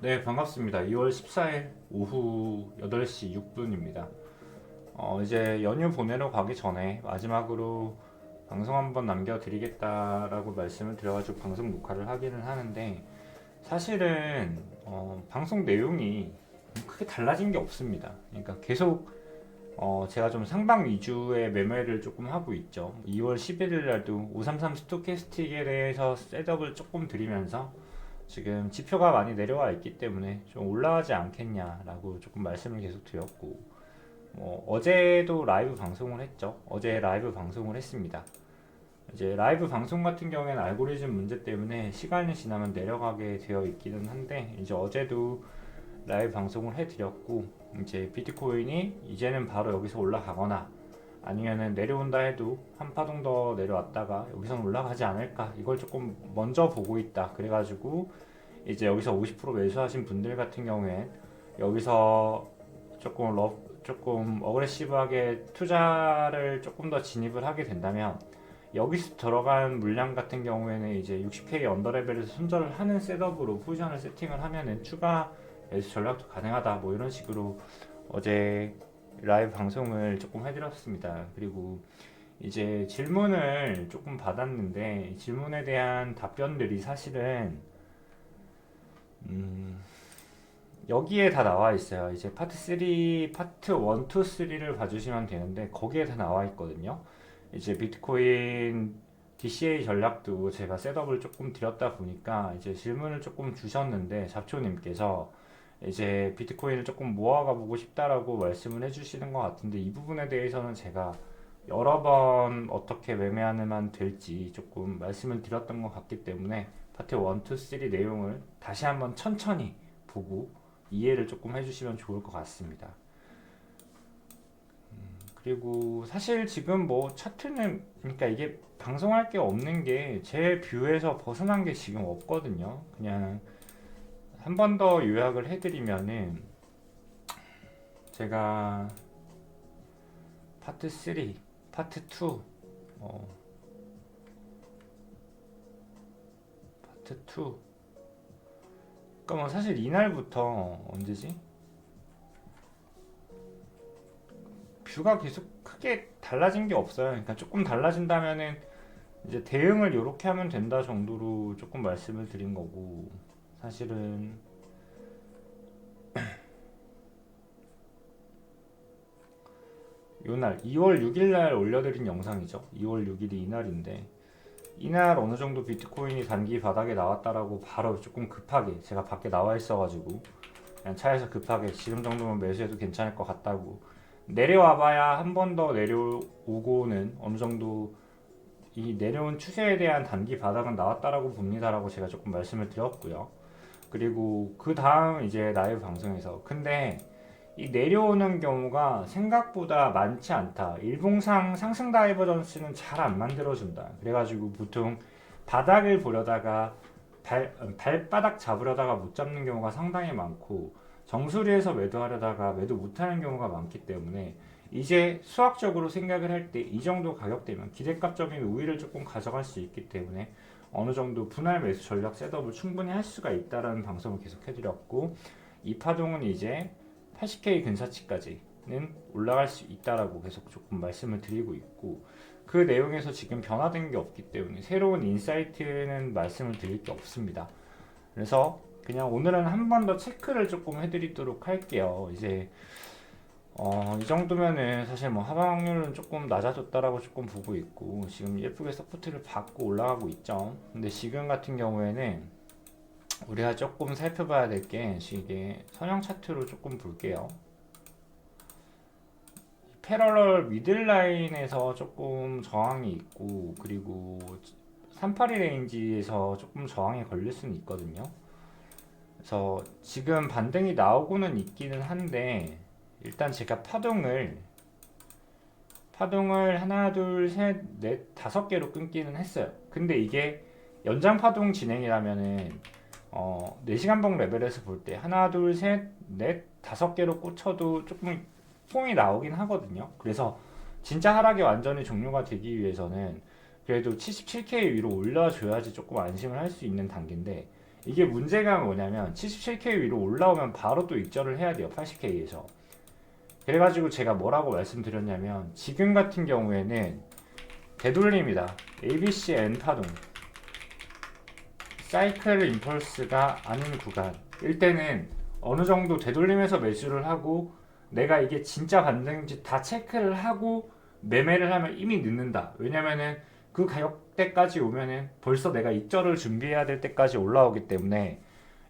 네, 반갑습니다. 2월 14일 오후 8시 6분입니다. 이제 연휴 보내러 가기 전에 마지막으로 방송 한번 남겨드리겠다라고 말씀을 드려가지고 방송 녹화를 하기는 하는데, 사실은 방송 내용이 크게 달라진 게 없습니다. 그러니까 계속 제가 좀 상방 위주의 매매를 조금 하고 있죠. 2월 11일 날도 533 스토캐스틱에 대해서 셋업을 조금 드리면서 지금 지표가 많이 내려와 있기 때문에 좀 올라가지 않겠냐라고 조금 말씀을 계속 드렸고, 어제도 라이브 방송을 했죠. 어제 라이브 방송을 했습니다. 이제 라이브 방송 같은 경우에는 알고리즘 문제 때문에 시간이 지나면 내려가게 되어 있기는 한데, 이제 어제도 라이브 방송을 해드렸고, 이제 비트코인이 이제는 바로 여기서 올라가거나 아니면은 내려온다 해도 한 파동 더 내려왔다가 여기서는 올라가지 않을까, 이걸 조금 먼저 보고 있다. 그래가지고 이제 여기서 50% 매수하신 분들 같은 경우엔 여기서 조금 어그레시브하게 투자를 조금 더 진입을 하게 된다면, 여기서 들어간 물량 같은 경우에는 이제 60K 언더레벨에서 손절을 하는 셋업으로 포지션을 세팅을 하면은 추가 매수 전략도 가능하다, 뭐 이런 식으로 어제 라이브 방송을 조금 해드렸습니다. 그리고 이제 질문을 조금 받았는데, 질문에 대한 답변들이 사실은 음, 여기에 다 나와 있어요. 이제 파트 3, 파트 1, 2, 3를 봐주시면 되는데 거기에 다 나와 있거든요. 이제 비트코인 DCA 전략도 제가 셋업을 조금 드렸다 보니까 이제 질문을 조금 주셨는데, 잡초님께서 이제 비트코인을 조금 모아가 보고 싶다라고 말씀을 해주시는 것 같은데, 이 부분에 대해서는 제가 여러 번 어떻게 매매하면 될지 조금 말씀을 드렸던 것 같기 때문에 파트 1, 2, 3 내용을 다시 한번 천천히 보고 이해를 조금 해주시면 좋을 것 같습니다. 그리고 사실 지금 뭐 차트는, 그러니까 이게 방송할 게 없는 게 제 뷰에서 벗어난 게 지금 없거든요. 그냥 한 번 더 요약을 해드리면은, 제가 파트 3, 파트 2, 파트 2, 그러니까 뭐 사실 이날부터 언제지? 뷰가 계속 크게 달라진 게 없어요. 그러니까 조금 달라진다면은 이제 대응을 이렇게 하면 된다 정도로 조금 말씀을 드린 거고, 사실은 요날 2월 6일 날 올려드린 영상이죠. 2월 6일이 이날인데, 이날 어느 정도 비트코인이 단기 바닥에 나왔다라고 바로 조금 급하게, 제가 밖에 나와 있어가지고 그냥 차에서 급하게 지금 정도면 매수해도 괜찮을 것 같다고, 내려와봐야 한 번 더 내려오고는 어느 정도 이 내려온 추세에 대한 단기 바닥은 나왔다라고 봅니다라고 제가 조금 말씀을 드렸고요. 그리고 그 다음 이제 라이브 방송에서, 근데 이 내려오는 경우가 생각보다 많지 않다. 일봉상 상승 다이버전스는 잘 안 만들어준다. 그래가지고 보통 바닥을 보려다가 발바닥 잡으려다가 못 잡는 경우가 상당히 많고, 정수리에서 매도하려다가 매도 못하는 경우가 많기 때문에, 이제 수학적으로 생각을 할 때 이 정도 가격대면 기대값적인 우위를 조금 가져갈 수 있기 때문에 어느 정도 분할 매수 전략 셋업을 충분히 할 수가 있다라는 방송을 계속 해드렸고, 이 파동은 이제 80K 근사치까지는 올라갈 수 있다라고 계속 조금 말씀을 드리고 있고, 그 내용에서 지금 변화된 게 없기 때문에 새로운 인사이트는 말씀을 드릴 게 없습니다. 그래서 그냥 오늘은 한 번 더 체크를 조금 해드리도록 할게요. 이제 이 정도면은 사실 뭐 하방 확률은 조금 낮아졌다라고 조금 보고 있고, 지금 예쁘게 서포트를 받고 올라가고 있죠. 근데 지금 같은 경우에는 우리가 조금 살펴봐야 될 게, 이게 선형 차트로 조금 볼게요. 패러럴 미들라인에서 조금 저항이 있고, 그리고 382 레인지에서 조금 저항이 걸릴 수는 있거든요. 그래서 지금 반등이 나오고는 있기는 한데, 일단 제가 파동을 하나 둘셋넷 다섯 개로 끊기는 했어요. 근데 이게 연장 파동 진행이라면은 4시간봉 레벨에서 볼 때 하나 둘셋넷 다섯 개로 꽂혀도 조금 뽕이 나오긴 하거든요. 그래서 진짜 하락이 완전히 종료가 되기 위해서는 그래도 77K 위로 올려줘야지 조금 안심을 할 수 있는 단계인데, 이게 문제가 뭐냐면 77K 위로 올라오면 바로 또 익절을 해야 돼요. 80K에서. 그래가지고 제가 뭐라고 말씀드렸냐면 지금 같은 경우에는 되돌림이다. ABC N파동 사이클 임펄스가 아닌 구간 일 때는 어느 정도 되돌림해서 매수를 하고 내가 이게 진짜 반등인지 다 체크를 하고 매매를 하면 이미 늦는다. 왜냐면은 그 가격대까지 오면은 벌써 내가 익절을 준비해야 될 때까지 올라오기 때문에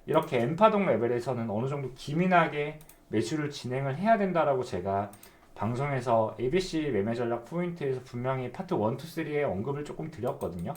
이렇게 N파동 레벨에서는 어느 정도 기민하게 매수를 진행을 해야 된다라고 제가 방송에서 ABC 매매 전략 포인트에서 분명히 파트 1, 2, 3에 언급을 조금 드렸거든요.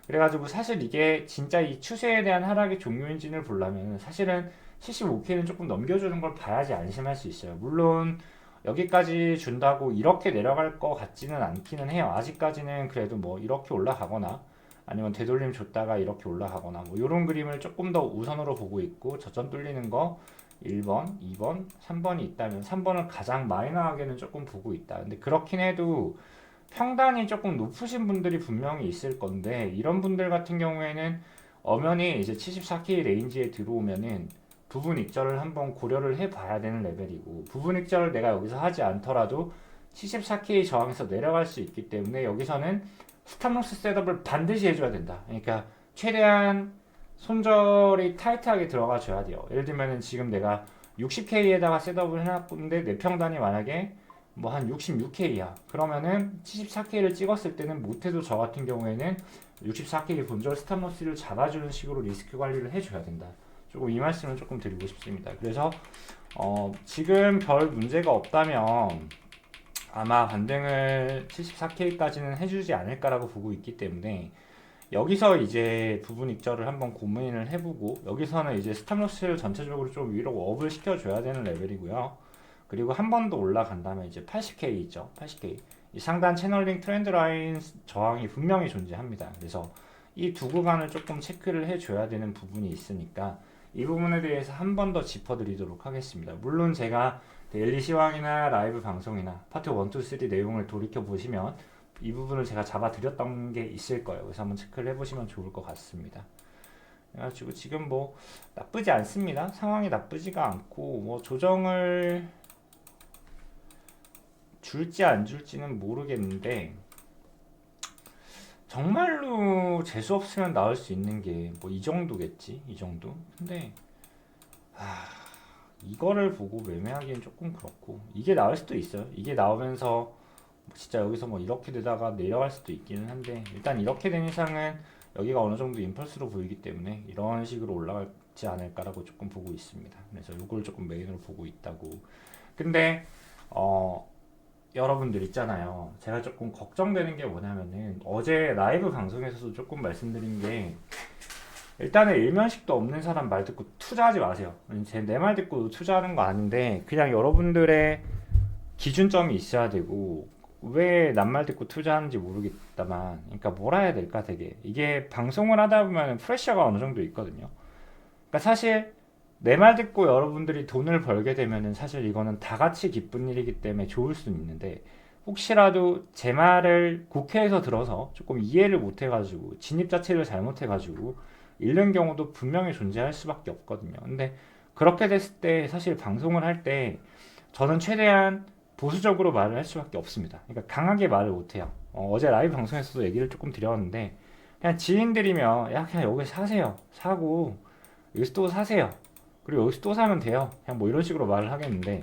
그래가지고 사실 이게 진짜 이 추세에 대한 하락의 종료인지를 보려면 사실은 75K는 조금 넘겨주는 걸 봐야지 안심할 수 있어요. 물론 여기까지 준다고 이렇게 내려갈 것 같지는 않기는 해요. 아직까지는 그래도 뭐 이렇게 올라가거나 아니면 되돌림 줬다가 이렇게 올라가거나 뭐 이런 그림을 조금 더 우선으로 보고 있고 저점 뚫리는 거 1번, 2번, 3번이 있다면 3번을 가장 마이너하게는 조금 보고 있다. 근데 그렇긴 해도 평단이 조금 높으신 분들이 분명히 있을 건데 이런 분들 같은 경우에는 엄연히 이제 74K 레인지에 들어오면은 부분 익절을 한번 고려를 해봐야 되는 레벨이고 부분 익절을 내가 여기서 하지 않더라도 74K 저항에서 내려갈 수 있기 때문에 여기서는 스탑로스 셋업을 반드시 해줘야 된다. 그러니까 최대한 손절이 타이트하게 들어가 줘야 돼요. 예를 들면은 지금 내가 60K에다가 셋업을 해놨는데 내 평단이 만약에 뭐 한 66K야. 그러면은 74K를 찍었을 때는 못해도 저 같은 경우에는 64K 본절 스탑로스를 잡아주는 식으로 리스크 관리를 해줘야 된다. 조금 이 말씀을 조금 드리고 싶습니다. 그래서 지금 별 문제가 없다면 아마 반등을 74K까지는 해주지 않을까라고 보고 있기 때문에 여기서 이제 부분 익절을 한번 고민을 해보고 여기서는 이제 스탑로스를 전체적으로 좀 위로 업을 시켜줘야 되는 레벨이고요. 그리고 한 번 더 올라간다면 이제 80K 있죠. 80K. 이 상단 채널링 트렌드 라인 저항이 분명히 존재합니다. 그래서 이 두 구간을 조금 체크를 해줘야 되는 부분이 있으니까 이 부분에 대해서 한 번 더 짚어드리도록 하겠습니다. 물론 제가 데일리 시황이나 라이브 방송이나 파트 1, 2, 3 내용을 돌이켜보시면 이 부분을 제가 잡아드렸던 게 있을 거예요. 그래서 한번 체크를 해보시면 좋을 것 같습니다. 그래가지고 지금 뭐 나쁘지 않습니다. 상황이 나쁘지가 않고 뭐 조정을 줄지 안 줄지는 모르겠는데 정말로 재수 없으면 나올 수 있는 게 뭐 이 정도겠지. 이 정도. 근데 이거를 보고 매매하기엔 조금 그렇고 이게 나올 수도 있어요. 이게 나오면서 진짜 여기서 뭐 이렇게 되다가 내려갈 수도 있기는 한데 일단 이렇게 된 이상은 여기가 어느 정도 임펄스로 보이기 때문에 이런 식으로 올라가지 않을까라고 조금 보고 있습니다. 그래서 이걸 조금 메인으로 보고 있다고. 근데 여러분들 있잖아요. 제가 조금 걱정되는 게 뭐냐면은 어제 라이브 방송에서도 조금 말씀드린 게 일단은 일면식도 없는 사람 말 듣고 투자하지 마세요. 내 말 듣고 투자하는 거 아닌데 그냥 여러분들의 기준점이 있어야 되고 왜 남 말 듣고 투자하는지 모르겠다만 그러니까 뭐라 해야 될까 되게 이게 방송을 하다 보면 프레셔가 어느 정도 있거든요. 그러니까 사실 내 말 듣고 여러분들이 돈을 벌게 되면은 사실 이거는 다 같이 기쁜 일이기 때문에 좋을 수는 있는데 혹시라도 제 말을 국회에서 들어서 조금 이해를 못 해가지고 진입 자체를 잘못 해가지고 잃는 경우도 분명히 존재할 수밖에 없거든요. 근데 그렇게 됐을 때 사실 방송을 할 때 저는 최대한 보수적으로 말을 할 수밖에 없습니다. 그러니까 강하게 말을 못 해요. 어제 라이브 방송에서도 얘기를 조금 드렸는데 그냥 지인들이면 야 그냥 여기 사세요. 사고 여기서 또 사세요. 그리고 여기서 또 사면 돼요. 그냥 뭐 이런 식으로 말을 하겠는데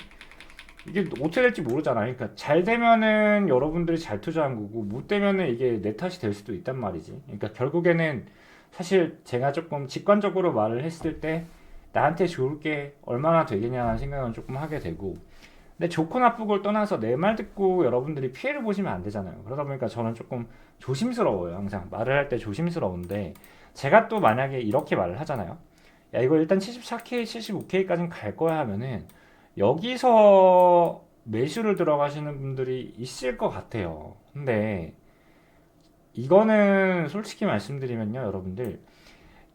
이게 어떻게 될지 모르잖아요. 그러니까 잘 되면은 여러분들이 잘 투자한 거고 못 되면은 이게 내 탓이 될 수도 있단 말이지. 그러니까 결국에는 사실 제가 조금 직관적으로 말을 했을 때 나한테 좋을 게 얼마나 되겠냐는 생각은 조금 하게 되고 근데 좋고 나쁘고를 떠나서 내 말 듣고 여러분들이 피해를 보시면 안 되잖아요. 그러다 보니까 저는 조금 조심스러워요. 항상 말을 할 때 조심스러운데 제가 또 만약에 이렇게 말을 하잖아요. 야 이거 일단 74K, 75K까지는 갈 거야 하면은 여기서 매수를 들어가시는 분들이 있을 것 같아요. 근데 이거는 솔직히 말씀드리면요 여러분들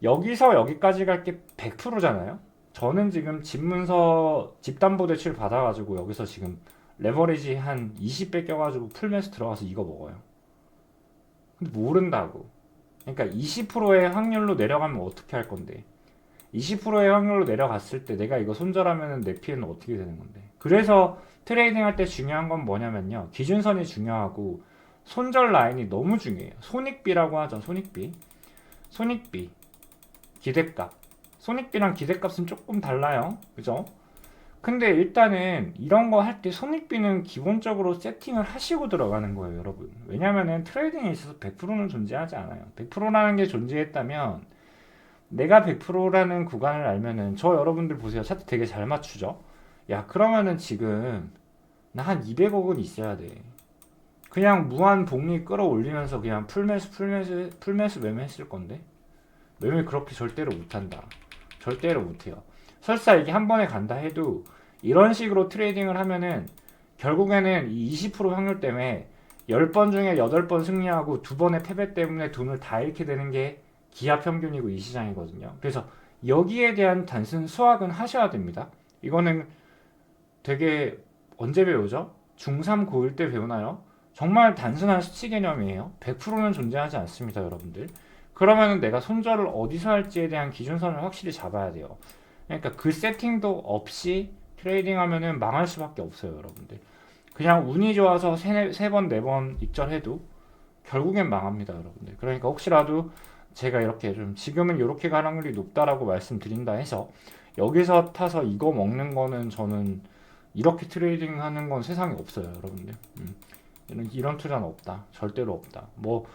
여기서 여기까지 갈 게 100%잖아요. 저는 지금 집문서 집담보대출 받아가지고 여기서 지금 레버리지 한 20배 껴가지고 풀면서 들어가서 이거 먹어요. 근데 모른다고. 그러니까 20%의 확률로 내려가면 어떻게 할 건데 20%의 확률로 내려갔을 때 내가 이거 손절하면 내 피해는 어떻게 되는 건데. 그래서 트레이딩 할 때 중요한 건 뭐냐면요, 기준선이 중요하고 손절 라인이 너무 중요해요. 손익비라고 하죠. 손익비 기대값. 손익비랑 기대값은 조금 달라요, 그죠? 근데 일단은 이런 거 할 때 손익비는 기본적으로 세팅을 하시고 들어가는 거예요, 여러분. 왜냐면은 트레이딩에 있어서 100%는 존재하지 않아요. 100%라는 게 존재했다면, 내가 100%라는 구간을 알면은, 저 여러분들 보세요. 차트 되게 잘 맞추죠? 야, 그러면은 지금 나 한 200억은 있어야 돼. 그냥 무한 복리 끌어올리면서 그냥 풀매수 매매했을 건데, 매매 그렇게 절대로 못한다. 절대로 못해요. 설사 이게 한 번에 간다 해도 이런 식으로 트레이딩을 하면은 결국에는 이 20% 확률 때문에 10번 중에 8번 승리하고 2번의 패배 때문에 돈을 다 잃게 되는 게 기하 평균이고 이 시장이거든요. 그래서 여기에 대한 단순 수학은 하셔야 됩니다. 이거는 되게 언제 배우죠? 중3 고1 때 배우나요? 정말 단순한 수치 개념이에요. 100%는 존재하지 않습니다, 여러분들. 그러면은 내가 손절을 어디서 할지에 대한 기준선을 확실히 잡아야 돼요. 그러니까 그 세팅도 없이 트레이딩 하면은 망할 수밖에 없어요, 여러분들. 그냥 운이 좋아서 세 번, 네 번 익절해도 결국엔 망합니다, 여러분들. 그러니까 혹시라도 제가 이렇게 좀 지금은 이렇게 갈 확률이 높다라고 말씀드린다 해서 여기서 타서 이거 먹는 거는 저는 이렇게 트레이딩 하는 건 세상에 없어요, 여러분들. 이런 투자는 없다. 절대로 없다. 뭐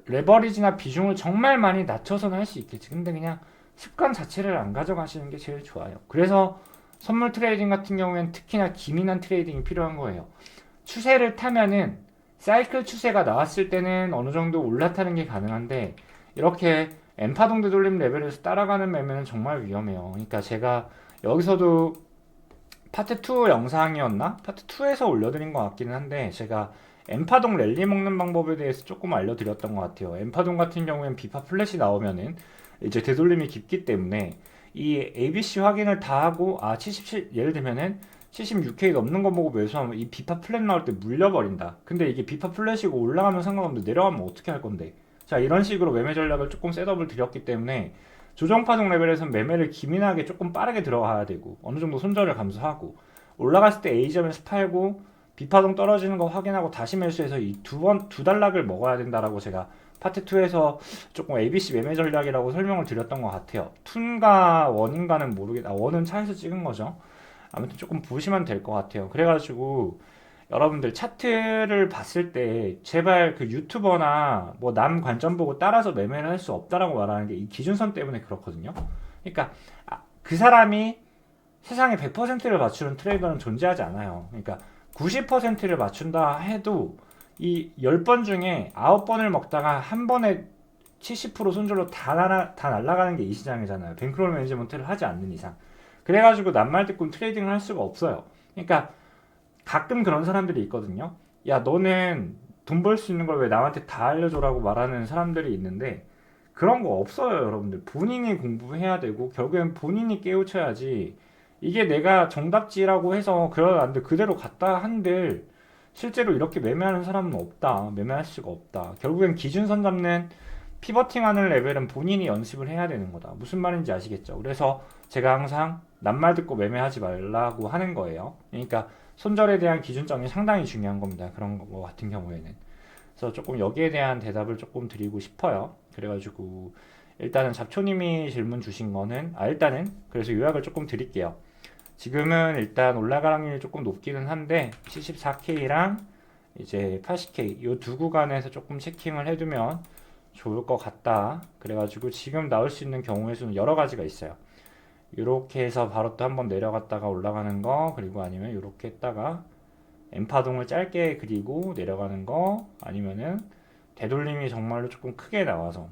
레버리지나 비중을 정말 많이 낮춰서는 할 수 있겠지. 근데 그냥 습관 자체를 안 가져가시는 게 제일 좋아요. 그래서 선물 트레이딩 같은 경우에는 특히나 기민한 트레이딩이 필요한 거예요. 추세를 타면은 사이클 추세가 나왔을 때는 어느 정도 올라타는 게 가능한데, 이렇게 N파동 되돌림 레벨에서 따라가는 매매는 정말 위험해요. 그러니까 제가 여기서도 파트 2 영상이었나? 파트 2에서 올려드린 것 같기는 한데, 제가 N파동 랠리 먹는 방법에 대해서 조금 알려드렸던 것 같아요. N파동 같은 경우엔 비파 플랫이 나오면은 이제 되돌림이 깊기 때문에 이 ABC 확인을 다 하고, 77, 예를 들면은 76K 넘는 거 보고 매수하면 이 비파 플랫 나올 때 물려버린다. 근데 이게 비파 플랫이고 올라가면 상관없는데 내려가면 어떻게 할 건데? 자, 이런 식으로 매매 전략을 조금 셋업을 드렸기 때문에 조정파동 레벨에서는 매매를 기민하게 조금 빠르게 들어가야 되고, 어느 정도 손절을 감수하고, 올라갔을 때 A점에서 팔고 B파동 떨어지는 거 확인하고 다시 매수해서 이 두 단락을 먹어야 된다라고 제가 파트 2에서 조금 ABC 매매 전략이라고 설명을 드렸던 것 같아요. 2인가 1인가는 모르겠다. 1은 차에서 찍은 거죠. 아무튼 조금 보시면 될 것 같아요. 그래가지고 여러분들 차트를 봤을 때 제발 그 유튜버나 뭐 남 관점 보고 따라서 매매를 할 수 없다라고 말하는 게 이 기준선 때문에 그렇거든요. 그러니까 그 사람이 세상에 100%를 맞추는 트레이더는 존재하지 않아요. 그러니까 90%를 맞춘다 해도 이 10번 중에 9번을 먹다가 한 번에 70% 손절로 다 날아가는 게 이 시장이잖아요. 뱅크롤 매니지먼트를 하지 않는 이상. 그래가지고 낱말 듣고 트레이딩을 할 수가 없어요. 그러니까 가끔 그런 사람들이 있거든요. 야, 너는 돈 벌 수 있는 걸 왜 남한테 다 알려줘라고 말하는 사람들이 있는데, 그런 거 없어요, 여러분들. 본인이 공부해야 되고 결국엔 본인이 깨우쳐야지. 이게 내가 정답지라고 해서 그러는데 그대로 갔다 한들 실제로 이렇게 매매하는 사람은 없다. 매매할 수가 없다. 결국엔 기준선 잡는 피버팅하는 레벨은 본인이 연습을 해야 되는 거다. 무슨 말인지 아시겠죠? 그래서 제가 항상 낱말 듣고 매매하지 말라고 하는 거예요. 그러니까 손절에 대한 기준점이 상당히 중요한 겁니다. 그런 거 같은 경우에는. 그래서 조금 여기에 대한 대답을 조금 드리고 싶어요. 그래가지고 일단은 잡초님이 질문 주신 거는, 일단은 그래서 요약을 조금 드릴게요. 지금은 일단 올라갈 확률이 조금 높기는 한데 74K랑 이제 80K 요 두 구간에서 조금 체킹을 해두면 좋을 것 같다. 그래가지고 지금 나올 수 있는 경우의 수는 여러 가지가 있어요. 이렇게 해서 바로 또 한번 내려갔다가 올라가는 거, 그리고 아니면 이렇게 했다가 N파동을 짧게 그리고 내려가는 거, 아니면은 되돌림이 정말로 조금 크게 나와서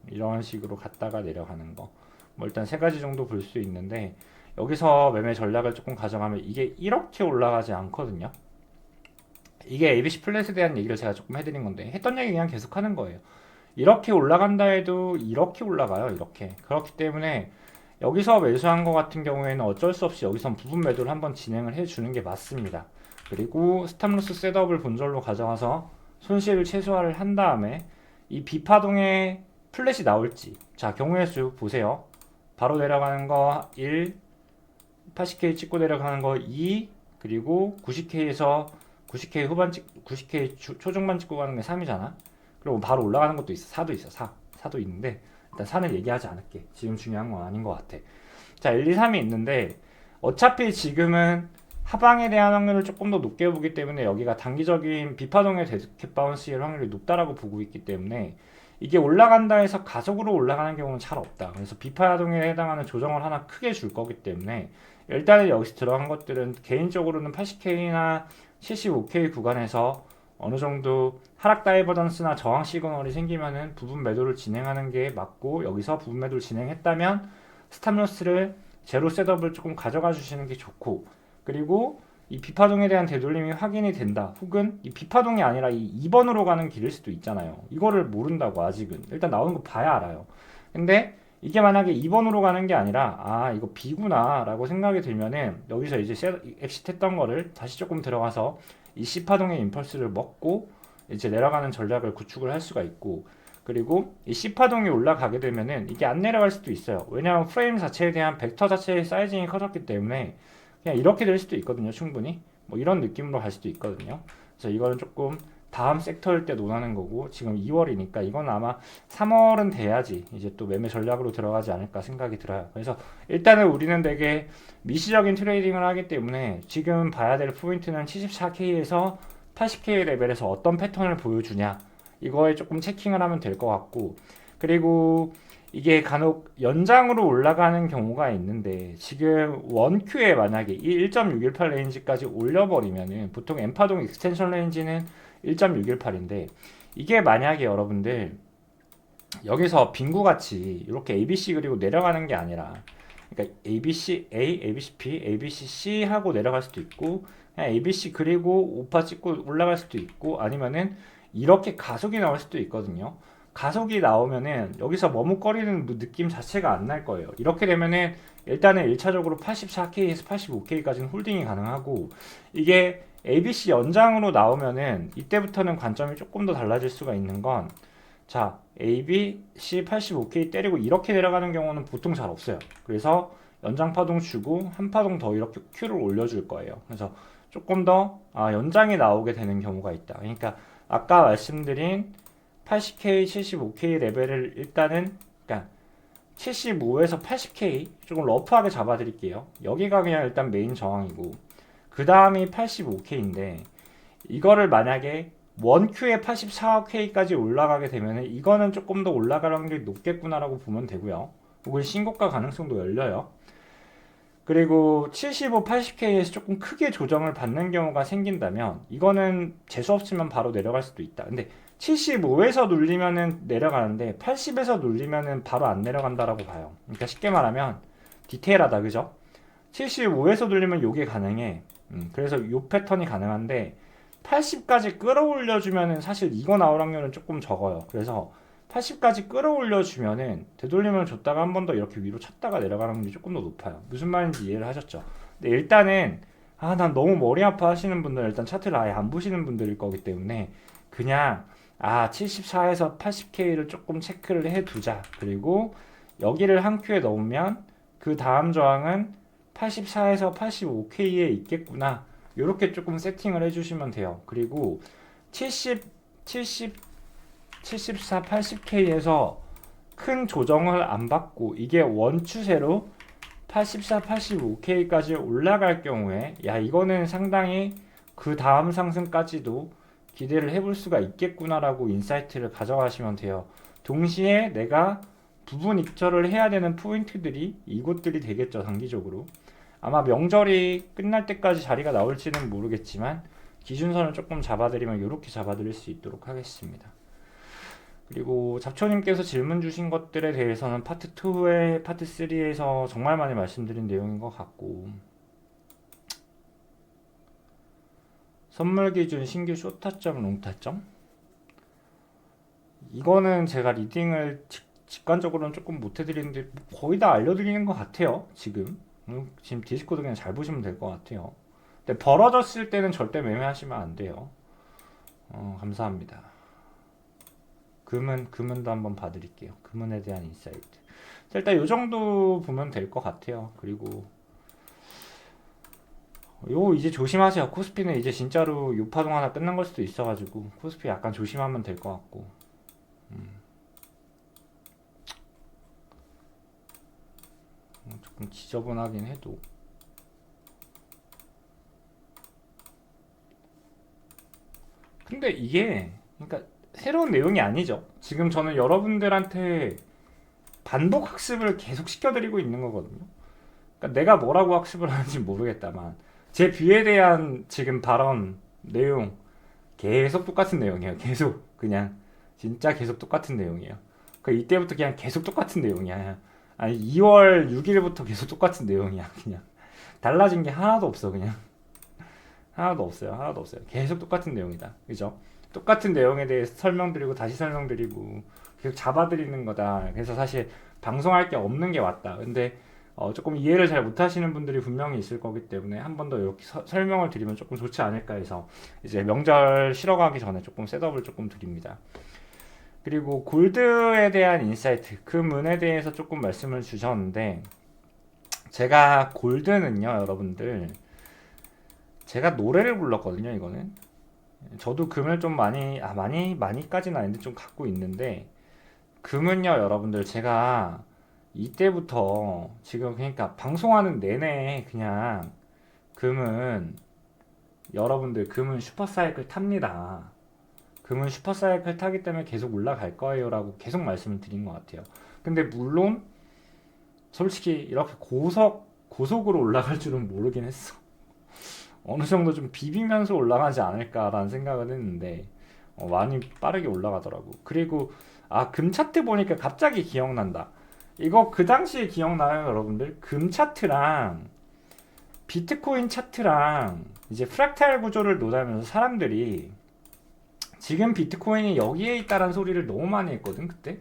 이런 식으로 갔다가 내려가는 거, 뭐 일단 세 가지 정도 볼 수 있는데, 여기서 매매 전략을 조금 가져가면 이게 이렇게 올라가지 않거든요. 이게 ABC 플랫에 대한 얘기를 제가 조금 해드린 건데, 했던 얘기 그냥 계속 하는 거예요. 이렇게 올라간다 해도 이렇게 올라가요, 이렇게. 그렇기 때문에 여기서 매수한 것 같은 경우에는 어쩔 수 없이 여기선 부분 매도를 한번 진행을 해주는 게 맞습니다. 그리고 스탑로스 셋업을 본절로 가져가서 손실을 최소화를 한 다음에 이 B파동에 플랫이 나올지, 자, 경우의 수 보세요. 바로 내려가는 거 1, 80K 찍고 내려가는 거 2, 그리고 90K에서 90K 후반 90K 초중반 찍고 가는 게 3이잖아. 그리고 바로 올라가는 것도 있어. 4도 있어. 4도 있는데 일단 4는 얘기하지 않을게. 지금 중요한 건 아닌 것 같아. 자, 1, 2, 3이 있는데 어차피 지금은 하방에 대한 확률을 조금 더 높게 보기 때문에 여기가 단기적인 비파동의 데드캣 바운스일 확률이 높다라고 보고 있기 때문에 이게 올라간다 해서 가속으로 올라가는 경우는 잘 없다. 그래서 비파동에 해당하는 조정을 하나 크게 줄 거기 때문에 일단은 여기서 들어간 것들은 개인적으로는 80K나 75K 구간에서 어느 정도 하락 다이버전스나 저항 시그널이 생기면은 부분 매도를 진행하는 게 맞고, 여기서 부분 매도를 진행했다면 스탑로스를 제로 셋업을 조금 가져가 주시는 게 좋고, 그리고 이 비파동에 대한 되돌림이 확인이 된다, 혹은 이 비파동이 아니라 이 2번으로 가는 길일 수도 있잖아요. 이거를 모른다고 아직은. 일단 나오는 거 봐야 알아요. 근데 이게 만약에 2번으로 가는 게 아니라 아 이거 B구나 라고 생각이 들면은 여기서 이제 엑시트 했던 거를 다시 조금 들어가서 이 C파동의 임펄스를 먹고 이제 내려가는 전략을 구축을 할 수가 있고, 그리고 이 C파동이 올라가게 되면은 이게 안 내려갈 수도 있어요. 왜냐하면 프레임 자체에 대한 벡터 자체의 사이징이 커졌기 때문에 그냥 이렇게 될 수도 있거든요. 충분히 뭐 이런 느낌으로 갈 수도 있거든요. 그래서 이거는 조금 다음 섹터일 때 논하는 거고, 지금 2월이니까 이건 아마 3월은 돼야지 이제 또 매매 전략으로 들어가지 않을까 생각이 들어요. 그래서 일단은 우리는 되게 미시적인 트레이딩을 하기 때문에 지금 봐야 될 포인트는 74K에서 80K 레벨에서 어떤 패턴을 보여주냐, 이거에 조금 체킹을 하면 될 것 같고, 그리고 이게 간혹 연장으로 올라가는 경우가 있는데 지금 원큐에 만약에 이 1.618 레인지까지 올려버리면은 보통 N파동 익스텐션 레인지는 1.618인데 이게 만약에 여러분들 여기서 빙구같이 이렇게 ABC 그리고 내려가는 게 아니라, 그러니까 ABC A, ABC B, ABC C 하고 내려갈 수도 있고, 그냥 ABC 그리고 오파 찍고 올라갈 수도 있고, 아니면은 이렇게 가속이 나올 수도 있거든요. 가속이 나오면은 여기서 머뭇거리는 느낌 자체가 안 날 거예요. 이렇게 되면은 일단은 1차적으로 84K에서 85K까지는 홀딩이 가능하고, 이게 ABC 연장으로 나오면은 이때부터는 관점이 조금 더 달라질 수가 있는 건, 자, A, B, C 85K 때리고 이렇게 내려가는 경우는 보통 잘 없어요. 그래서 연장 파동 주고 한 파동 더 이렇게 Q를 올려줄 거예요. 그래서 조금 더 연장이 나오게 되는 경우가 있다. 그러니까 아까 말씀드린 80K, 75K 레벨을 일단은, 그러니까 75에서 80K 조금 러프하게 잡아드릴게요. 여기가 그냥 일단 메인 저항이고, 그 다음이 85K인데 이거를 만약에 원큐에 84K까지 올라가게 되면 이거는 조금 더 올라갈 확률이 높겠구나라고 보면 되고요. 혹은 신고가 가능성도 열려요. 그리고 75, 80K에서 조금 크게 조정을 받는 경우가 생긴다면 이거는 재수 없으면 바로 내려갈 수도 있다. 근데 75에서 눌리면은 내려가는데 80에서 눌리면은 바로 안 내려간다라고 봐요. 그러니까 쉽게 말하면 디테일하다, 그죠? 75에서 눌리면 요게 가능해. 그래서 요 패턴이 가능한데 80까지 끌어올려주면은 사실 이거 나올 확률은 조금 적어요. 그래서 80까지 끌어올려주면은 되돌림을 줬다가 한 번 더 이렇게 위로 쳤다가 내려가는 확률이 조금 더 높아요. 무슨 말인지 이해를 하셨죠? 근데 일단은 난 너무 머리 아파 하시는 분들은 일단 차트를 아예 안 보시는 분들일 거기 때문에 그냥 74에서 80K를 조금 체크를 해두자. 그리고 여기를 한 큐에 넣으면 그 다음 저항은 84에서 85K에 있겠구나. 이렇게 조금 세팅을 해주시면 돼요. 그리고 74, 80K에서 큰 조정을 안 받고 이게 원추세로 84, 85K까지 올라갈 경우에 이거는 상당히 그 다음 상승까지도 기대를 해볼 수가 있겠구나라고 인사이트를 가져가시면 돼요. 동시에 내가 부분 익절을 해야 되는 포인트들이 이곳들이 되겠죠. 단기적으로 아마 명절이 끝날 때까지 자리가 나올지는 모르겠지만 기준선을 조금 잡아드리면 이렇게 잡아드릴 수 있도록 하겠습니다. 그리고 잡초님께서 질문 주신 것들에 대해서는 파트 2에 파트 3에서 정말 많이 말씀드린 내용인 것 같고, 선물 기준 신규 쇼타점 롱타점, 이거는 제가 리딩을 직관적으로는 조금 못 해드리는데 거의 다 알려드리는 것 같아요. 지금 디스코드 그냥 잘 보시면 될 것 같아요. 근데 벌어졌을 때는 절대 매매하시면 안 돼요. 감사합니다. 금은도 한번 봐드릴게요. 금은에 대한 인사이트. 일단 요 정도 보면 될 것 같아요. 그리고 요 이제 조심하세요. 코스피는 이제 진짜로 요 파동 하나 끝난 걸 수도 있어가지고 코스피 약간 조심하면 될 것 같고. 조금 지저분하긴 해도 근데 이게 그러니까 새로운 내용이 아니죠. 지금 저는 여러분들한테 반복 학습을 계속 시켜드리고 있는 거거든요. 그러니까 내가 뭐라고 학습을 하는지 모르겠다만 제 뷰에 대한 지금 발언 내용 계속 똑같은 내용이에요. 계속 그냥 진짜 계속 똑같은 내용이에요. 그러니까 이때부터 그냥 계속 똑같은 내용이야. 아니 2월 6일부터 계속 똑같은 내용이야. 그냥 달라진 게 하나도 없어. 그냥 하나도 없어요. 하나도 없어요. 계속 똑같은 내용이다. 그죠? 똑같은 내용에 대해서 설명드리고 다시 설명드리고 계속 잡아드리는 거다. 그래서 사실 방송할 게 없는 게 맞다. 근데 조금 이해를 잘 못하시는 분들이 분명히 있을 거기 때문에 한 번 더 이렇게 설명을 드리면 조금 좋지 않을까 해서 이제 명절 쉬러 가기 전에 조금 셋업을 조금 드립니다. 그리고 골드에 대한 인사이트, 금은에 대해서 조금 말씀을 주셨는데 제가 골드는요, 여러분들 제가 노래를 불렀거든요, 이거는. 저도 금을 좀 많이까지는 아닌데 좀 갖고 있는데 금은요, 여러분들 제가 이때부터 지금 그러니까 방송하는 내내 그냥 금은 여러분들 금은 슈퍼사이클 탑니다. 금은 슈퍼사이클 타기 때문에 계속 올라갈 거예요 라고 계속 말씀을 드린 것 같아요. 근데 물론 솔직히 이렇게 고속으로 올라갈 줄은 모르긴 했어. 어느 정도 좀 비비면서 올라가지 않을까라는 생각은 했는데 많이 빠르게 올라가더라고. 그리고 금 차트 보니까 갑자기 기억난다. 이거 그 당시에 기억나요, 여러분들? 금 차트랑 비트코인 차트랑 이제 프락탈 구조를 노다면서 사람들이 지금 비트코인이 여기에 있다는 소리를 너무 많이 했거든, 그때.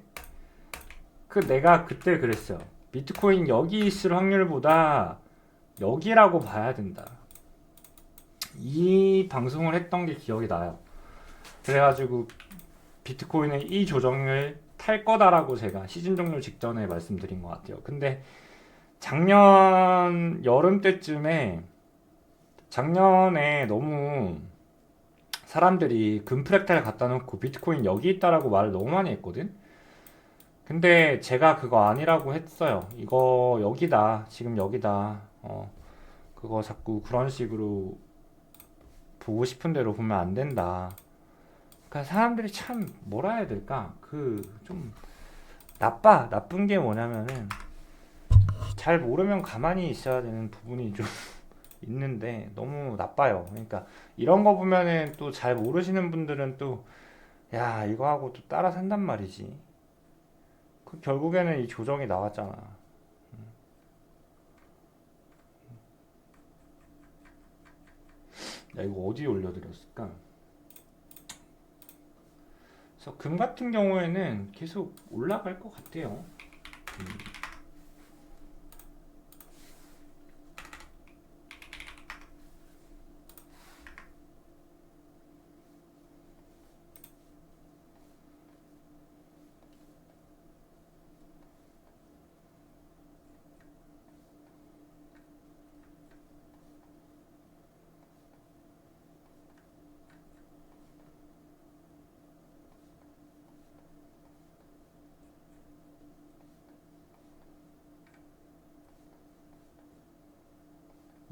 내가 그때 그랬어요. 비트코인 여기 있을 확률보다 여기라고 봐야 된다. 이 방송을 했던 게 기억이 나요. 그래가지고 비트코인의 이 조정을 탈 거다라고 제가 시즌 종료 직전에 말씀드린 것 같아요. 근데 작년 여름 때쯤에 작년에 너무 사람들이 금프랙탈 갖다 놓고 비트코인 여기 있다라고 말을 너무 많이 했거든. 근데 제가 그거 아니라고 했어요. 이거 여기다, 지금 여기다. 그거 자꾸 그런 식으로 보고 싶은 대로 보면 안 된다. 그러니까 사람들이 참 뭐라 해야 될까? 좀 나쁜 게 뭐냐면은 잘 모르면 가만히 있어야 되는 부분이 좀 있는데 너무 나빠요. 그러니까 이런 거 보면은 또 잘 모르시는 분들은 또 야, 이거 하고 또 따라 산단 말이지. 결국에는 이 조정이 나왔잖아. 야, 이거 어디에 올려드렸을까? 그래서 금 같은 경우에는 계속 올라갈 것 같아요.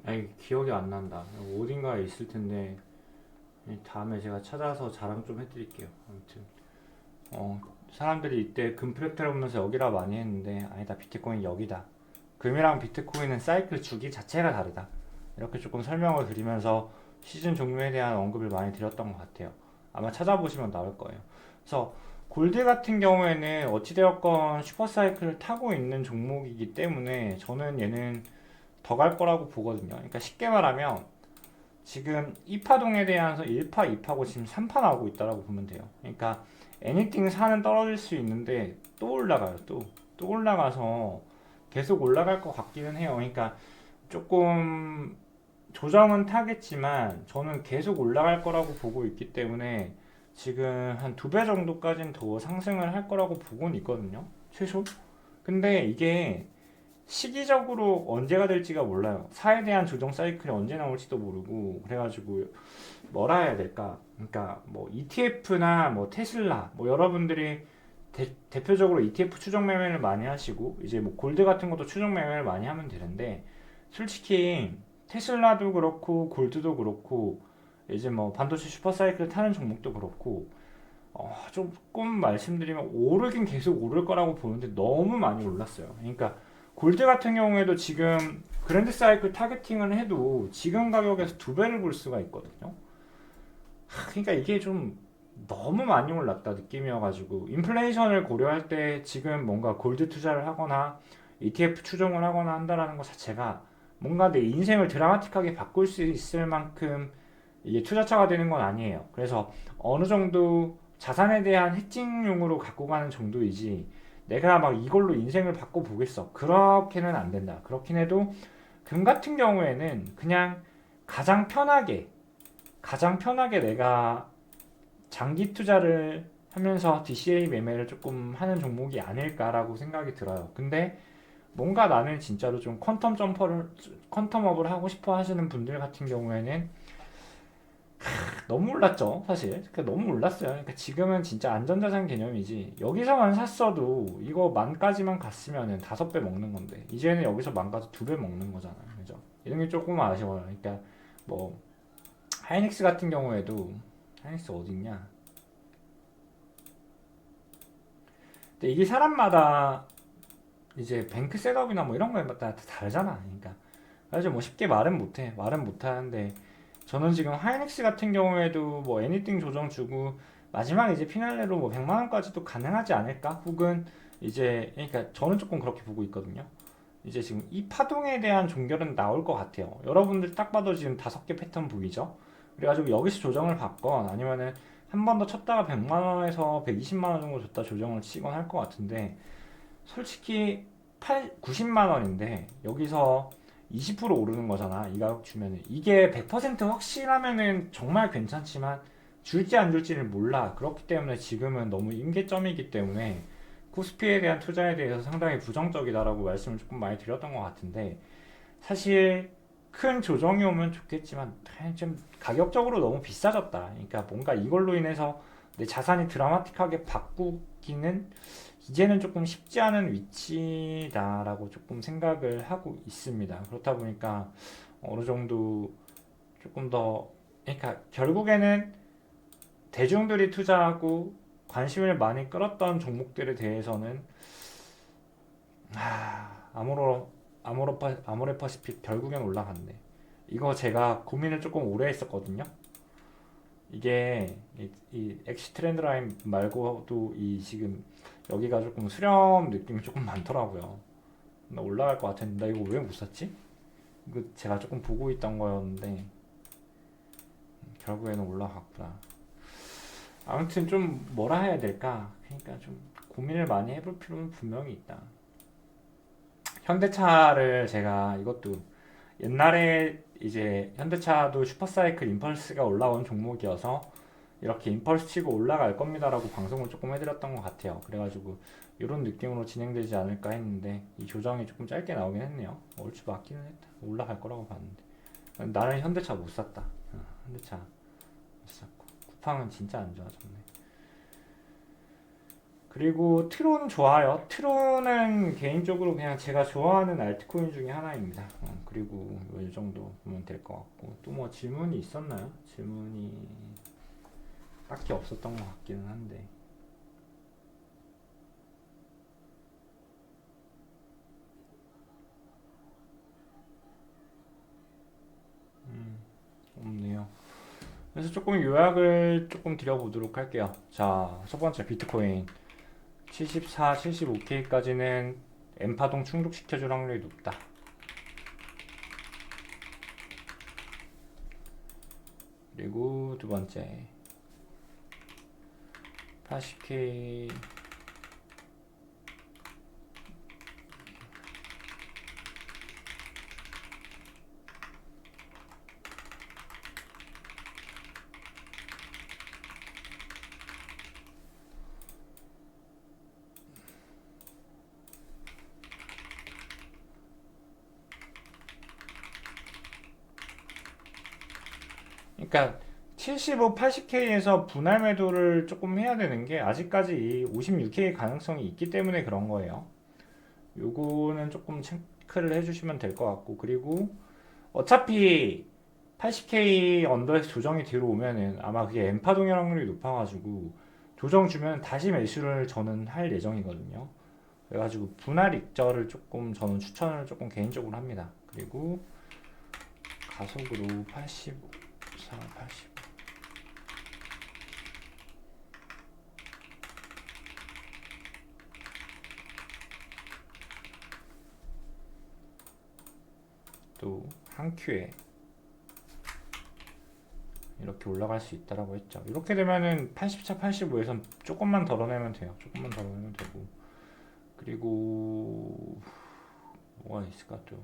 아니, 기억이 안 난다. 어딘가에 있을 텐데 다음에 제가 찾아서 자랑 좀 해드릴게요. 아무튼 사람들이 이때 금 프랙탈 보면서 여기라 많이 했는데 아니다, 비트코인 여기다. 금이랑 비트코인은 사이클 주기 자체가 다르다. 이렇게 조금 설명을 드리면서 시즌 종료에 대한 언급을 많이 드렸던 것 같아요. 아마 찾아보시면 나올 거예요. 그래서 골드 같은 경우에는 어찌되었건 슈퍼사이클을 타고 있는 종목이기 때문에 저는 얘는 더 갈 거라고 보거든요. 그러니까 쉽게 말하면 지금 2파동에 대해서 1파, 2파고 지금 3파 나오고 있다고 보면 돼요. 그러니까 애니띵 4는 떨어질 수 있는데 또 올라가요. 또 올라가서 계속 올라갈 것 같기는 해요. 그러니까 조금 조정은 타겠지만 저는 계속 올라갈 거라고 보고 있기 때문에 지금 한 2배 정도까지는 더 상승을 할 거라고 보고는 있거든요. 최소. 근데 이게 시기적으로 언제가 될지가 몰라요. 사에 대한 조정 사이클이 언제 나올지도 모르고 그래가지고 뭐라 해야 될까? 그러니까 뭐 ETF나 뭐 테슬라 뭐 여러분들이 대표적으로 ETF 추정 매매를 많이 하시고 이제 뭐 골드 같은 것도 추정 매매를 많이 하면 되는데 솔직히 테슬라도 그렇고 골드도 그렇고 이제 뭐 반도체 슈퍼사이클 타는 종목도 그렇고 조금 말씀드리면 오르긴 계속 오를 거라고 보는데 너무 많이 올랐어요. 그러니까 골드 같은 경우에도 지금 그랜드 사이클 타겟팅을 해도 지금 가격에서 두 배를 볼 수가 있거든요. 그러니까 이게 좀 너무 많이 올랐다 느낌이어가지고 인플레이션을 고려할 때 지금 뭔가 골드 투자를 하거나 ETF 추종을 하거나 한다라는 것 자체가 뭔가 내 인생을 드라마틱하게 바꿀 수 있을 만큼 이게 투자처가 되는 건 아니에요. 그래서 어느 정도 자산에 대한 해칭용으로 갖고 가는 정도이지 내가 막 이걸로 인생을 바꿔보겠어. 그렇게는 안 된다. 그렇긴 해도 금 같은 경우에는 그냥 가장 편하게 가장 편하게 내가 장기 투자를 하면서 DCA 매매를 조금 하는 종목이 아닐까라고 생각이 들어요. 근데 뭔가 나는 진짜로 좀 퀀텀업을 하고 싶어 하시는 분들 같은 경우에는 너무 올랐죠, 사실. 그러니까 너무 올랐어요. 그러니까 지금은 진짜 안전자산 개념이지. 여기서만 샀어도 이거 만까지만 갔으면은 5배 먹는 건데 이제는 여기서 만 가서 2배 먹는 거잖아요, 그죠? 이런 게 조금 아쉬워요. 그러니까 뭐 하이닉스 같은 경우에도 하이닉스 어디 있냐? 근데 이게 사람마다 이제 뱅크 셋업이나 뭐 이런 거에 따라 다 다르잖아. 그러니까 사실 뭐 쉽게 말은 못하는데 저는 지금 하이닉스 같은 경우에도 뭐 애니띵 조정 주고 마지막 이제 피날레로 뭐 100만 원까지도 가능하지 않을까? 혹은 이제 그러니까 저는 조금 그렇게 보고 있거든요. 이제 지금 이 파동에 대한 종결은 나올 것 같아요. 여러분들 딱 봐도 지금 5개 패턴 보이죠? 그래가지고 여기서 조정을 받건 아니면은 한 번 더 쳤다가 100만 원에서 120만 원 정도 줬다 조정을 치건 할 것 같은데 솔직히 90만 원인데 여기서 20% 오르는 거잖아. 이 가격 주면은 이게 100% 확실하면은 정말 괜찮지만 줄지 안 줄지를 몰라. 그렇기 때문에 지금은 너무 임계점이기 때문에 코스피에 대한 투자에 대해서 상당히 부정적이다라고 말씀을 조금 많이 드렸던 것 같은데 사실 큰 조정이 오면 좋겠지만 좀 가격적으로 너무 비싸졌다. 그러니까 뭔가 이걸로 인해서 내 자산이 드라마틱하게 바꾸기는 이제는 조금 쉽지 않은 위치다라고 조금 생각을 하고 있습니다. 그렇다 보니까 어느 정도 조금 더 그러니까 결국에는 대중들이 투자하고 관심을 많이 끌었던 종목들에 대해서는 아모레퍼시픽 결국엔 올라갔네. 이거 제가 고민을 조금 오래 했었거든요. 이게 이 엑시 트렌드 라인 말고도 이 지금 여기가 조금 수렴 느낌이 조금 많더라고요. 나 올라갈 것 같았는데 나 이거 왜 못 샀지? 이거 제가 조금 보고 있던 거였는데 결국에는 올라갔구나. 아무튼 좀 뭐라 해야 될까? 그러니까 좀 고민을 많이 해볼 필요는 분명히 있다. 현대차를 제가 이것도 옛날에 이제 현대차도 슈퍼사이클 임펄스가 올라온 종목이어서 이렇게 임펄스 치고 올라갈 겁니다라고 방송을 조금 해드렸던 것 같아요. 그래가지고 이런 느낌으로 진행되지 않을까 했는데 이 조정이 조금 짧게 나오긴 했네요. 얼추 맞기는 했다. 올라갈 거라고 봤는데 나는 현대차 못 샀다. 현대차 못 샀고 쿠팡은 진짜 안 좋아졌네. 그리고 트론 좋아요. 트론은 개인적으로 그냥 제가 좋아하는 알트코인 중에 하나입니다. 그리고 이 정도 보면 될 것 같고 또 뭐 질문이 있었나요? 질문이 딱히 없었던 것 같기는 한데 없네요. 그래서 조금 요약을 조금 드려보도록 할게요. 자, 첫 번째 비트코인 74, 75K까지는 M파동 충족시켜줄 확률이 높다. 그리고 두 번째 80K 그러니까 75, 80K에서 분할 매도를 조금 해야 되는 게 아직까지 이 56K 가능성이 있기 때문에 그런 거예요. 요거는 조금 체크를 해주시면 될 것 같고, 그리고 어차피 80K 언더에서 조정이 뒤로 오면은 아마 그게 엠파 동일 확률이 높아가지고 조정 주면 다시 매수를 저는 할 예정이거든요. 그래가지고 분할 익절을 조금 저는 추천을 조금 개인적으로 합니다. 그리고 가속으로 85, 85. 또 한 큐에 이렇게 올라갈 수 있다라고 했죠. 이렇게 되면은 80차 85에선 조금만 덜어내면 돼요. 조금만 덜어내면 되고, 그리고 뭐가 있을까 또.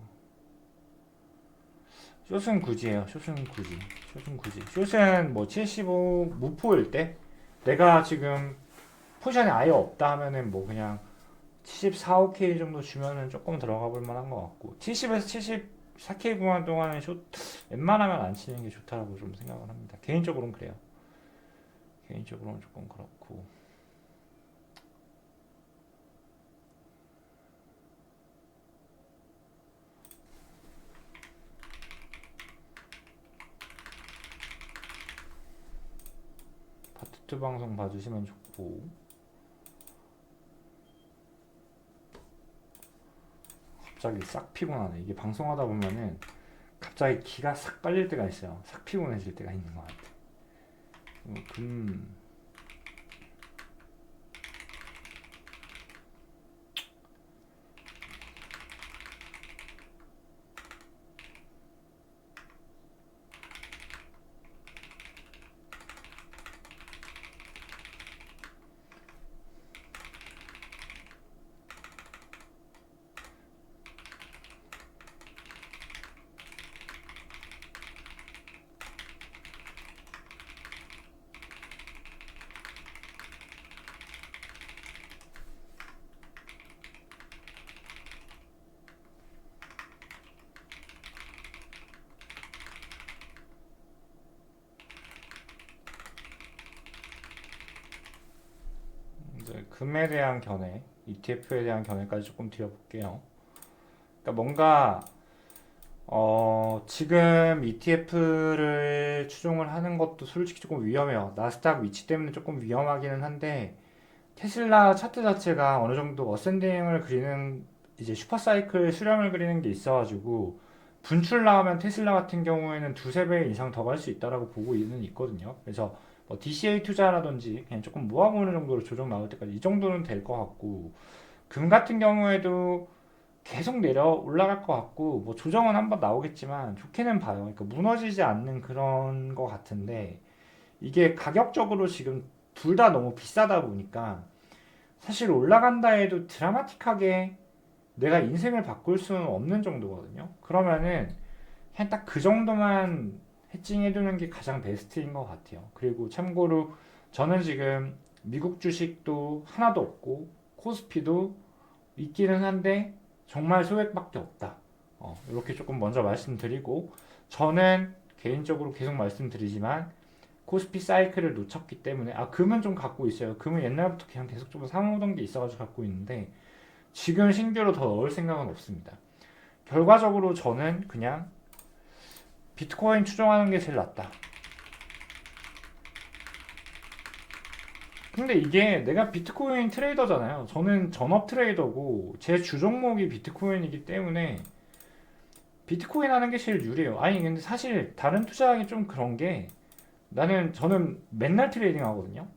숏은 굳이에요. 숏은 뭐 75 무포일 때 내가 지금 포지션이 아예 없다 하면은 뭐 그냥 74, 5K 정도 주면은 조금 들어가 볼 만한 것 같고, 70에서 74K 구간 동안은 숏 웬만하면 안 치는 게 좋다라고 좀 생각을 합니다. 개인적으로는 그래요. 개인적으로는 조금 그렇고. 파트2 방송 봐주시면 좋고, 갑자기 싹 피곤하네. 이게 방송하다 보면은 갑자기 기가 싹 빨릴 때가 있어요. 싹 피곤해질 때가 있는 것 같아. 금 이제 금에 대한 견해, ETF에 대한 견해까지 조금 드려볼게요. 그러니까 뭔가 지금 ETF를 추종을 하는 것도 솔직히 조금 위험해요. 나스닥 위치 때문에 조금 위험하기는 한데, 테슬라 차트 자체가 어느 정도 어센딩을 그리는 이제 슈퍼사이클 수렴을 그리는 게 있어가지고 분출 나오면 테슬라 같은 경우에는 두세 배 이상 더 갈 수 있다라고 보고는 있거든요. 그래서 뭐 DCA 투자라든지 그냥 조금 모아보는 정도로 조정 나올 때까지 이 정도는 될 것 같고, 금 같은 경우에도 계속 내려 올라갈 것 같고, 뭐 조정은 한번 나오겠지만 좋게는 봐요. 그러니까 무너지지 않는 그런 것 같은데, 이게 가격적으로 지금 둘 다 너무 비싸다 보니까 사실 올라간다 해도 드라마틱하게 내가 인생을 바꿀 수는 없는 정도거든요. 그러면은 그냥 딱 그 정도만 해칭해두는 게 가장 베스트인 것 같아요. 그리고 참고로 저는 지금 미국 주식도 하나도 없고 코스피도 있기는 한데 정말 소액밖에 없다. 이렇게 조금 먼저 말씀드리고, 저는 개인적으로 계속 말씀드리지만 코스피 사이클을 놓쳤기 때문에, 금은 좀 갖고 있어요. 금은 옛날부터 그냥 계속 좀 사모으던 게 있어가지고 갖고 있는데 지금 신규로 더 넣을 생각은 없습니다. 결과적으로 저는 그냥 비트코인 추종하는 게 제일 낫다. 근데 이게 내가 비트코인 트레이더잖아요. 저는 전업 트레이더고 제 주 종목이 비트코인이기 때문에 비트코인 하는 게 제일 유리해요. 아니 근데 사실 다른 투자하기 좀 그런 게, 저는 맨날 트레이딩 하거든요.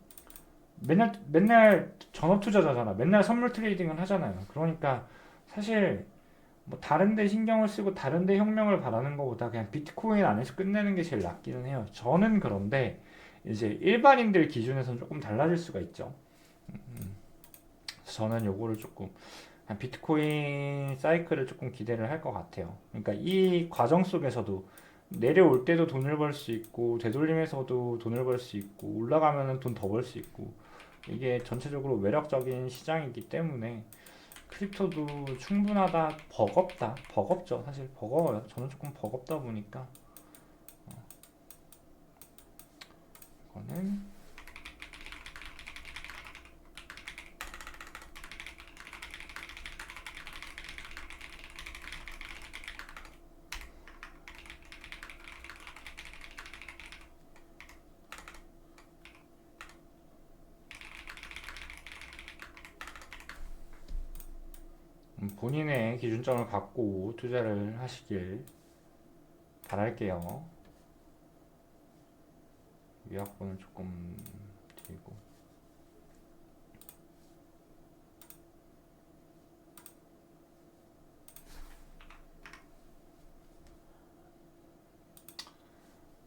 맨날 전업 투자자잖아. 맨날 선물 트레이딩을 하잖아요. 그러니까 사실 뭐 다른데 신경을 쓰고 다른데 혁명을 바라는 것보다 그냥 비트코인 안에서 끝내는 게 제일 낫기는 해요. 저는 그런데 이제 일반인들 기준에서는 조금 달라질 수가 있죠. 저는 요거를 조금 그냥 비트코인 사이클을 조금 기대를 할 것 같아요. 그러니까 이 과정 속에서도 내려올 때도 돈을 벌 수 있고 되돌림에서도 돈을 벌 수 있고 올라가면은 돈 더 벌 수 있고, 이게 전체적으로 매력적인 시장이기 때문에 크립토도 충분하다, 버겁죠. 사실 버거워요. 저는 조금 버겁다 보니까 이거는 본인의 기준점을 갖고 투자를 하시길 바랄게요. 위약분을 조금 드리고.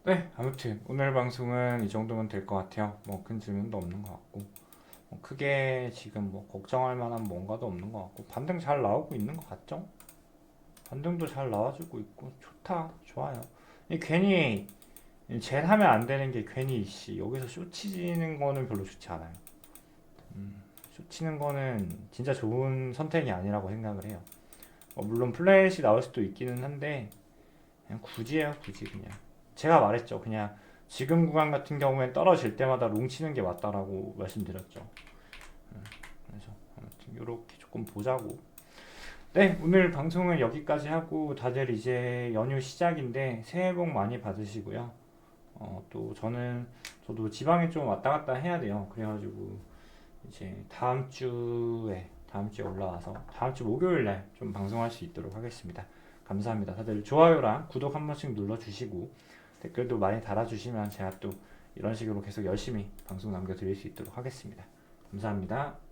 네, 아무튼 오늘 방송은 이 정도면 될 것 같아요. 뭐 큰 질문도 없는 것 같고, 뭐 크게 지금 뭐 걱정할 만한 뭔가도 없는 것 같고, 반등 잘 나오고 있는 것 같죠? 반등도 잘 나와주고 있고, 좋다, 좋아요. 괜히 젤 하면 안 되는 게 괜히 여기서 쇼 치는 거는 별로 좋지 않아요. 쇼 치는 거는 진짜 좋은 선택이 아니라고 생각을 해요. 물론 플랫이 나올 수도 있기는 한데 그냥 굳이해요, 굳이. 그냥 제가 말했죠. 그냥 지금 구간 같은 경우엔 떨어질 때마다 롱 치는 게 맞다라고 말씀드렸죠. 그래서 아무튼 이렇게 조금 보자고. 네, 오늘 방송은 여기까지 하고, 다들 이제 연휴 시작인데 새해 복 많이 받으시고요. 또 저도 지방에 좀 왔다 갔다 해야 돼요. 그래가지고 이제 다음 주에 올라와서 다음 주 목요일 날 좀 방송할 수 있도록 하겠습니다. 감사합니다. 다들 좋아요랑 구독 한 번씩 눌러주시고 댓글도 많이 달아주시면 제가 또 이런 식으로 계속 열심히 방송 남겨드릴 수 있도록 하겠습니다. 감사합니다.